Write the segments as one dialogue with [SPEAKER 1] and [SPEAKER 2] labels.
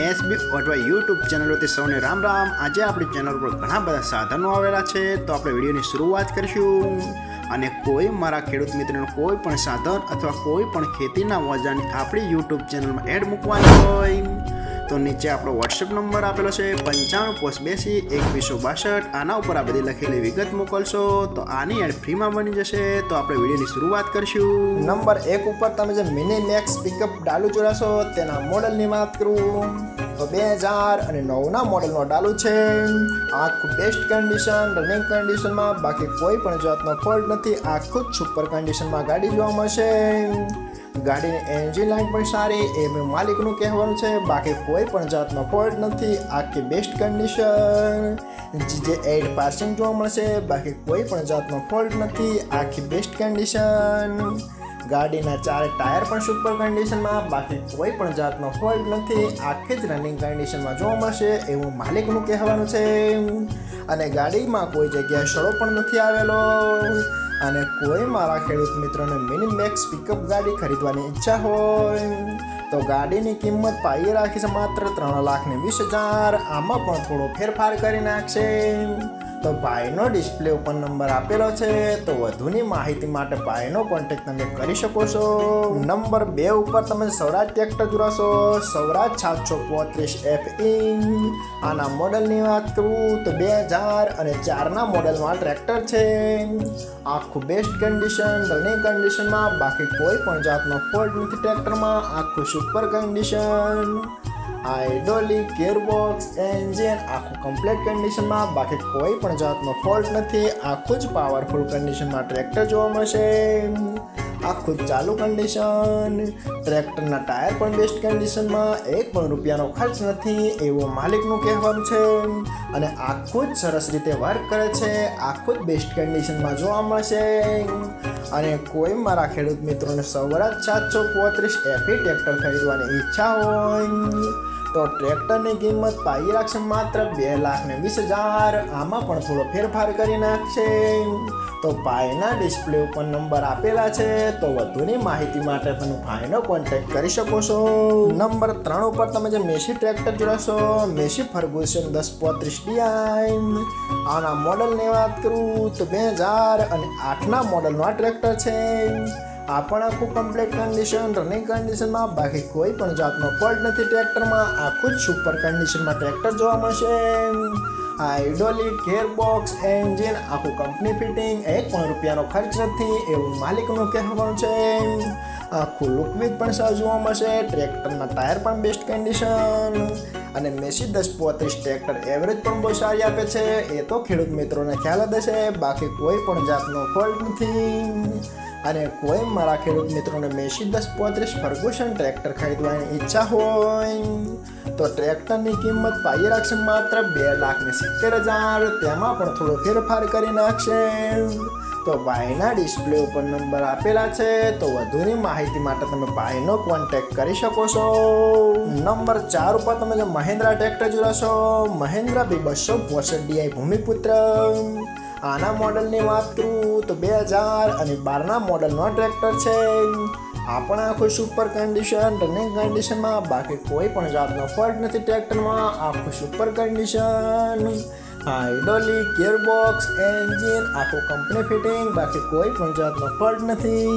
[SPEAKER 1] SB અથવા YouTube ચેનલોથી સૌને રામ રામ। આજે આપણી ચેનલ પર ઘણા બધા સાધનો આવેલા છે, તો આપણે વિડીયોની શરૂઆત કરીશું। અને કોઈ મારા ખેડૂત મિત્રોને કોઈ પણ સાધન અથવા કોઈ પણ ખેતીના ઓજારની આપણી યુટ્યુબ ચેનલમાં એડ મૂકવાની હોય તો નીચે આપણો વોટ્સએપ નંબર આપેલો છે 95822162। આના ઉપર આ બધી લખેલી વિગત મોકલશો તો આની એડ ફ્રીમાં બની જશે। તો આપણે વિડીયોની શરૂઆત કરીશું।
[SPEAKER 2] નંબર 1 ઉપર તમે જે મિની મેક્સ પિકઅપ ડાલુ જોડાશો તેના મોડલની વાત કરું તો 2009ના મોડલનો ડાલુ છે। આખું બેસ્ટ કન્ડિશન, રનિંગ કન્ડિશનમાં, બાકી કોઈ પણ જાતનો ફોલ્ટ નથી। આખું જ સુપર કન્ડિશનમાં ગાડી જોવા મળશે। ગાડીની એન્જિન લાઇન પણ સારી એ માલિકનું કહેવાનું છે, બાકી કોઈ પણ જાતનો ફોલ્ટ નથી। આખી બેસ્ટ કન્ડિશન, GJ8 પાર્સિંગ જોવા મળશે, બાકી કોઈ પણ જાતનો ફોલ્ટ નથી। આખી બેસ્ટ કન્ડિશન, ગાડીના 4 ટાયર પણ સુપર કન્ડિશનમાં, બાકી કોઈ પણ જાતનો ફોલ્ટ નથી। આખી જ રનિંગ કન્ડિશનમાં જોવા મળશે એવું માલિકનું કહેવાનું છે। અને ગાડીમાં કોઈ જગ્યાએ સડો પણ નથી આવેલો। અને કોઈ મારા ખેડૂત મિત્રોને મિની મેક્સ પિકઅપ ગાડી ખરીદવાની ઈચ્છા હોય તો ગાડીની કિંમત પાઈ રાખી છે માત્ર 3,20,000। આમાં પણ થોડો ફેરફાર કરી નાખશે। તો ભાઈનો ડિસ્પ્લે ઉપર નંબર આપેલો છે, તો વધુની માહિતી માટે ભાઈનો કોન્ટેક્ટ તમે કરી શકો છો। નંબર 2 ઉપર તમે સ્વરાજ ટ્રેક્ટર જોડાશો, સ્વરાજ 735FE। આના મોડલની વાત કરું તો 2004ના મોડલમાં ટ્રેક્ટર છે। આખું બેસ્ટ કન્ડિશન, રનિંગ કન્ડિશનમાં, બાકી કોઈ પણ જાતનો ફોલ્ટ નથી ટ્રેક્ટરમાં। આખું super condition, hydraulic, gearbox, engine આખું કમ્પ્લીટ કન્ડિશનમાં, બાકી કોઈ પણ જાતનો ફોલ્ટ નથી। આખું જ પાવરફુલ કન્ડિશનમાં ટ્રેક્ટર જોવા મળશે। આખું જ ચાલુ કન્ડિશન, ટ્રેક્ટરના ટાયર પણ બેસ્ટ કન્ડિશનમાં, 1 પણ રૂપિયાનો ખર્ચ નથી એવું માલિકનું કહેવાનું છે। અને આખું જ સરસ રીતે વર્ક કરે છે। આખું જ બેસ્ટ કન્ડિશનમાં જોવા મળશે। અને કોઈ મારા ખેડૂત મિત્રોને સ્વરાજ 735FE ટ્રેક્ટર ખરીદવાની ઈચ્છા હોય તો ટ્રેક્ટરની કિંમત પાઈ રાખશે માત્ર 2,20,000। આમાં પણ થોડો ફેરફાર કરી નાખશે। તો ભાઈના ડિસ્પ્લે ઉપર નંબર આપેલા છે, તો વધુની માહિતી માટે તમે ભાઈનો કોન્ટેક્ટ કરી શકો છો। નંબર 3 ઉપર તમે જે મેસી ટ્રેક્ટર જોડાશો, મેસી ફર્ગુસન 1035DI। આના મોડલની વાત કરું તો 2008ના મોડલનું આ ટ્રેક્ટર છે। આ પણ આખું કમ્પ્લીટ કન્ડિશન, રનિંગ કન્ડિશનમાં, બાકી કોઈ પણ જાતનો ફોલ્ટ નથી ટ્રેક્ટરમાં। આખું જ સુપર કન્ડિશનમાં ટ્રેક્ટર જોવા મળશે। હાઇડ્રોલિક, ગિયરબોક્સ, એન્જિન આખું કંપની ફિટિંગ, 1 પણ રૂપિયાનો ખર્ચ નથી એવું માલિકનું કહેવાનું છે। આખું લુકવિક પણ સારું જોવા મળશે। ટ્રેક્ટરના ટાયર પણ બેસ્ટ કન્ડિશન। અને મેસી 1035 ટ્રેક્ટર એવરેજ પણ બહુ સારી આપે છે, એ તો ખેડૂત મિત્રોને ખ્યાલ જ હશે, બાકી કોઈ પણ જાતનો ફોલ્ટ નથી। અને કોઈ મારા ખેડૂત મિત્રોને મેસી 1035 ફર્ગુસન ટ્રેક્ટર ખરીદવાની ઈચ્છા હોય તો ટ્રેક્ટરની કિંમત પાઈ રાખશે માત્ર 2,70,000। તેમાં પણ થોડો ફેરફાર કરી નાખશે। તો ભાઈના ડિસ્પ્લે ઉપર નંબર આપેલા છે, તો વધુની માહિતી માટે તમે ભાઈનો કોન્ટેક્ટ કરી શકો છો। નંબર 4 ઉપર તમે જો મહિન્દ્રા ટ્રેક્ટર જોડાશો, મહિન્દ્રા B265DI ભૂમિપુત્ર। આના મોડલની વાત કરું તો 2012ના મોડલનો ટ્રેક્ટર છે। આ પણ આખું સુપર કન્ડિશન, રનિંગ કન્ડિશનમાં, બાકી કોઈ પણ જાતનો ફોલ્ટ નથી ટ્રેક્ટરમાં। આખું super condition, hydraulic, gearbox, engine આખું કંપની ફિટિંગ, બાકી કોઈ પણ જાતનો ફોલ્ટ નથી।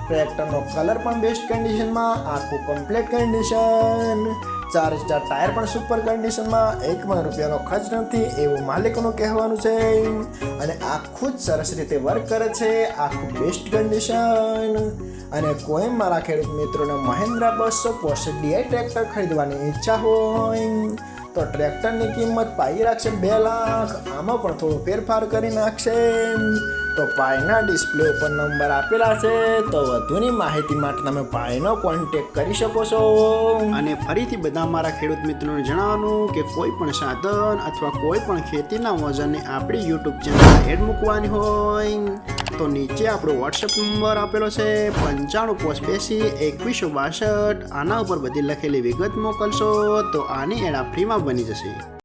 [SPEAKER 2] ટ્રેક્ટરનો કલર પણ બેસ્ટ કન્ડિશનમાં, આખું કમ્પ્લીટ કન્ડિશન, 4 ટાયર પણ સુપર કન્ડિશનમાં, 1 પણ રૂપિયાનો ખર્ચ નથી એવું માલિકનું કહેવાનું છે। અને આખું જ સરસ રીતે વર્ક કરે છે। આખું બેસ્ટ કન્ડિશન। અને કોઈ મારા ખેડૂત મિત્રોને મહિન્દ્રા 265DI ટ્રેક્ટર ખરીદવાની ઈચ્છા હોય તો ટ્રેક્ટરની કિંમત પાઈ રાખશે 2 લાખ। આમાં પણ થોડો ફેરફાર કરી નાખશે। તો ભાઈના ડિસ્પ્લે ઉપર નંબર આપેલા છે, તો વધુની માહિતી માટે તમે ભાઈનો કોન્ટેક્ટ કરી શકો છો।
[SPEAKER 1] અને ફરીથી બધા મારા ખેડૂત મિત્રોને જણાવવાનું કે કોઈ પણ સાધન અથવા કોઈ પણ ખેતીના ઓજારની આપણી યુટ્યુબ ચેનલમાં એડ મૂકવાની હોય તો નીચે આપણો વોટ્સએપ નંબર આપેલો છે 95822162। આના ઉપર બધી લખેલી વિગત મોકલશો તો આની એડ ફ્રીમાં બની જશે।